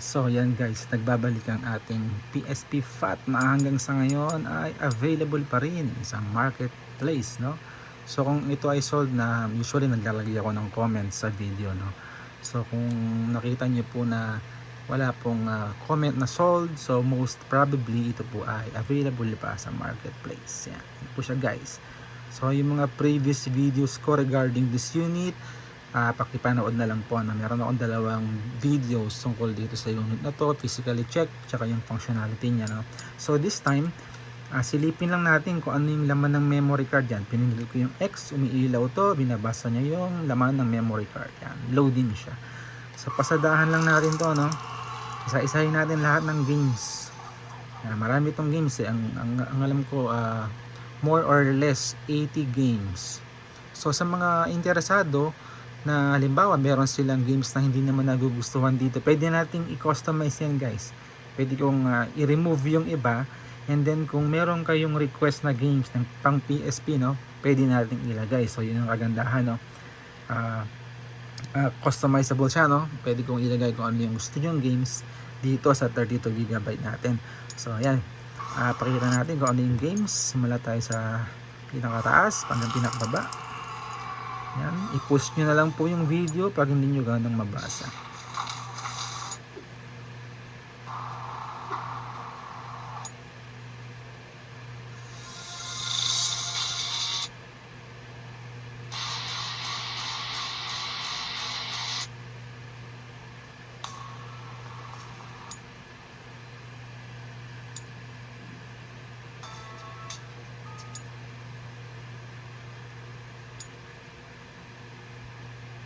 So yan guys, nagbabalik ang ating PSP FAT na hanggang sa ngayon ay available pa rin sa marketplace, no? So kung ito ay sold na, usually naglalagay ako ng comments sa video, no? So kung nakita niyo po na wala pong comment na sold, so most probably ito po ay available pa sa marketplace. Yan, yan po siya guys. So yung mga previous videos ko regarding this unit, pakipanood na lang po na meron akong dalawang videos tungkol dito sa unit na to, physically check tsaka yung functionality niya, no? So this time silipin lang natin kung ano yung laman ng memory card. Yan, pinindot ko yung X, umiilaw to, binabasa niya yung laman ng memory card. Yan, loading siya. So pasadahan lang natin to, no? Isa-isahin natin lahat ng games. Yan, marami itong games eh. Ang alam ko more or less 80 games. So sa mga interesado na halimbawa meron silang games na hindi naman nagugustuhan dito, pwede nating i-customize yan guys. Pwede kong i-remove yung iba, and then kung meron kayong request na games ng pang PSP, no, pwede nating ilagay. So yun ang kagandahan, no? Customizable siya, no? Pwede kong ilagay kung ano yung gusto nyong games dito sa 32GB natin. So ayan, pakita natin kung ano yung games. Simula tayo sa pinakataas hanggang pinakababa. Yan, i-push nyo na lang po yung video pag hindi nyo ganang mabasa.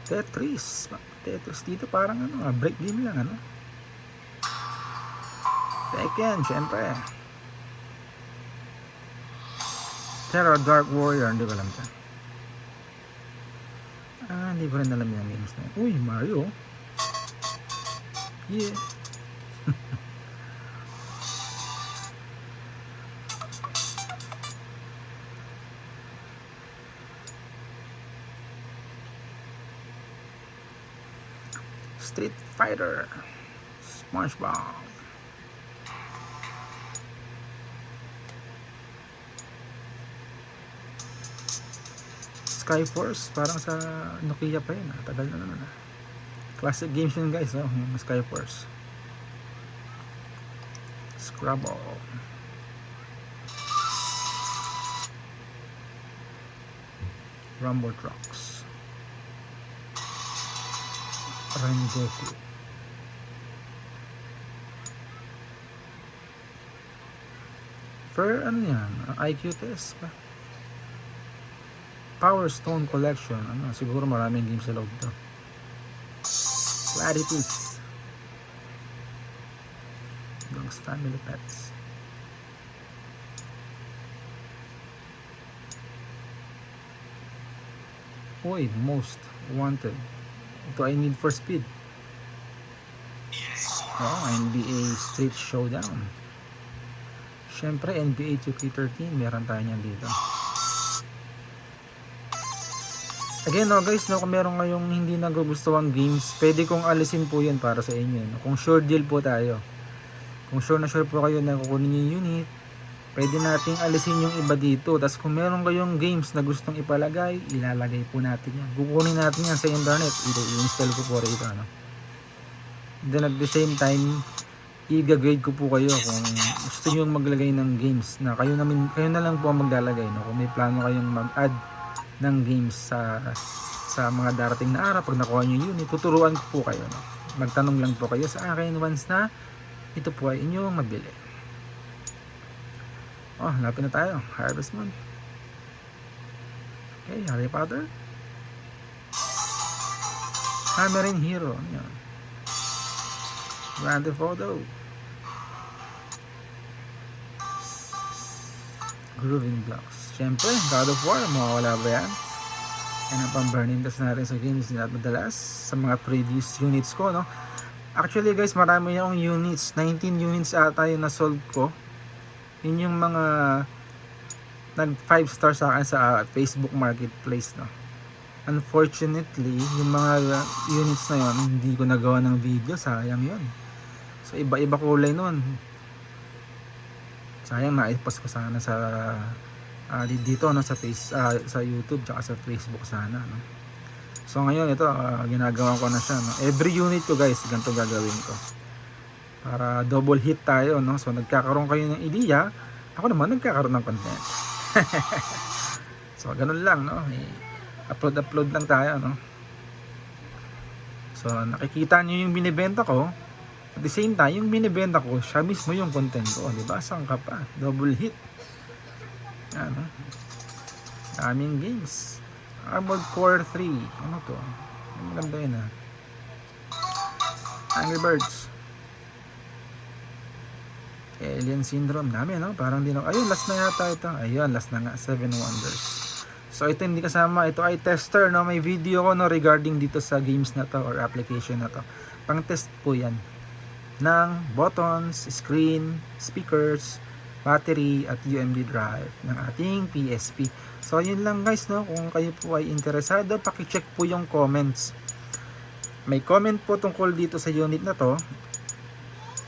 Tetris dito parang ano, break game lang, ano? Tekken, syempre. Terra Dark Warrior, hindi ko alam ito. Hindi ko rin alam yung games na yun. Uy, Mario. Yeah. Street Fighter, SpongeBob, Skyforce, parang sa Nokia pa yun, tagal na naman. Classic games yun guys, no? Yung Skyforce. Scrabble, Rumble Trucks, Rengoku, ano yan? IQ test ba? Power Stone Collection, ano, siguro maraming games sa loob to. Platypus, Dogs Family Pets, Uy, Most Wanted. Ito ay Need for Speed. NBA Street Showdown. Syempre NBA 2K13, meron tayo niyan dito. Again, no guys, no, kung meron kayong hindi nagugustuhang games, pwede kong alisin po yan para sa inyo, no? Kung sure deal po tayo, kung sure na sure po kayo na kukunin yung unit, pwede nating alisin yung iba dito. Tapos kung meron kayong games na gustong ipalagay, ilalagay po natin yan. Kukunin natin yan sa internet, i-install ko po rito, no? Then at the same time, i-grade ko po kayo kung gusto nyo maglagay ng games na kayo na lang po ang maglalagay, no? Kung may plano kayong mag-add ng games sa mga darating na araw, pag nakuha nyo yun, tuturuan ko po kayo, no? Magtanong lang po kayo sa akin once na ito po ay inyong mabili. Lapit na tayo. Harvest Moon. Okay, Harry Potter, Hammering Hero, yan. Grand Theft Auto, Grooving Blocks. Siyempre, God of War, mawawala ba yan? Yan ang pang-burning test natin sa games na madalas sa mga previous units ko, no? Actually guys, marami yung units, 19 units ata yung na-sold ko. Yun yung mga nag 5 star sa akin sa Facebook Marketplace, no? Unfortunately, yung mga units na yon hindi ko nagawa ng video, sayang yun. So iba-iba kulay nun. Sayang naipost ko sana sa dito no, sa sa YouTube tsaka sa Facebook sana no. So ngayon ito ginagawa ko na siya no. Every unit ko guys ganito gagawin ko. Para double hit tayo no. So nagkakaroon kayo ng ideya, ako naman nagkakaroon ng content. So ganun lang no. Upload lang tayo no. So nakikita niyo yung binebenta ko. At the same time, yung binibenta ko, siya mismo yung content ko. Diba? Saan ka pa? Double hit. Ano? Daming games. Armored Core 3. Ano to? Maganda yun ah. Angry Birds. Alien Syndrome. Dami no? Parang di na. Ayun, last na yata ito. Ayun, last na nga. 7 Wonders. So ito hindi kasama. Ito ay tester no? May video ko no regarding dito sa games na to or application na to. Pang test po yan ng buttons, screen, speakers, battery at UMD drive ng ating PSP. So yun lang guys no, kung kayo po ay interesado, paki-check po yung comments. May comment po tungkol dito sa unit na to.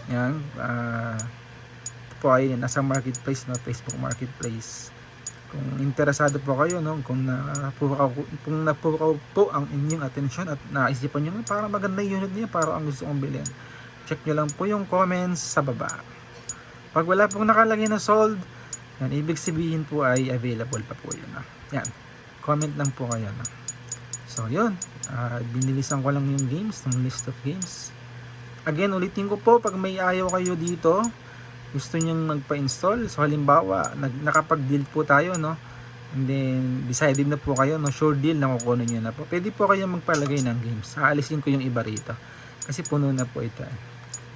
Yan, ito po ay nasa marketplace no, Facebook Marketplace. Kung interesado po kayo no, kung napukaw po ang inyong atensyon at naisipan nyo para maganda yung unit niya, para ang gusto kong bilhin, check nyo lang po yung comments sa baba. Pag wala pong nakalagay na sold, yan, ibig sabihin po ay available pa po yun. Yan, comment lang po kayo. So yun, binilisan ko lang yung games, ng list of games. Again, ulitin ko po, pag may ayaw kayo dito, gusto nyong magpa-install, so halimbawa, nakapag-deal po tayo, no? And then, decided na po kayo, no? Sure deal, nakukunin nyo na po. Pwede po kayo magpalagay ng games. Aalisin ko yung iba rito. Kasi puno na po ito.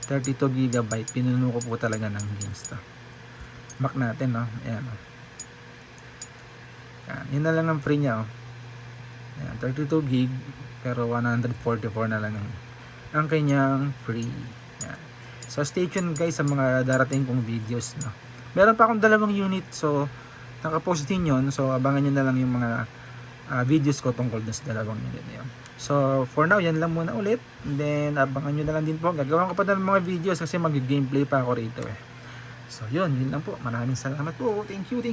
32 GB, pinuno ko po talaga ng games to. Mac natin, no? Ayan, no? Ayan, yun na lang ang free niya, oh. Ayan, 32 GB, pero 144 na lang ang kanyang free. Ayan. So, stay tuned guys sa mga darating kong videos, no? Meron pa akong 2 unit, so, nakapost din yun. So, abangan nyo na lang yung mga videos ko tungkol sa 2 unit na yun. So, for now, yan lang muna ulit. And then, abangan nyo na lang din po. Gagawin ko pa ng mga videos kasi mag-gameplay pa ako rito eh. So, yun lang po. Maraming salamat po. Thank you.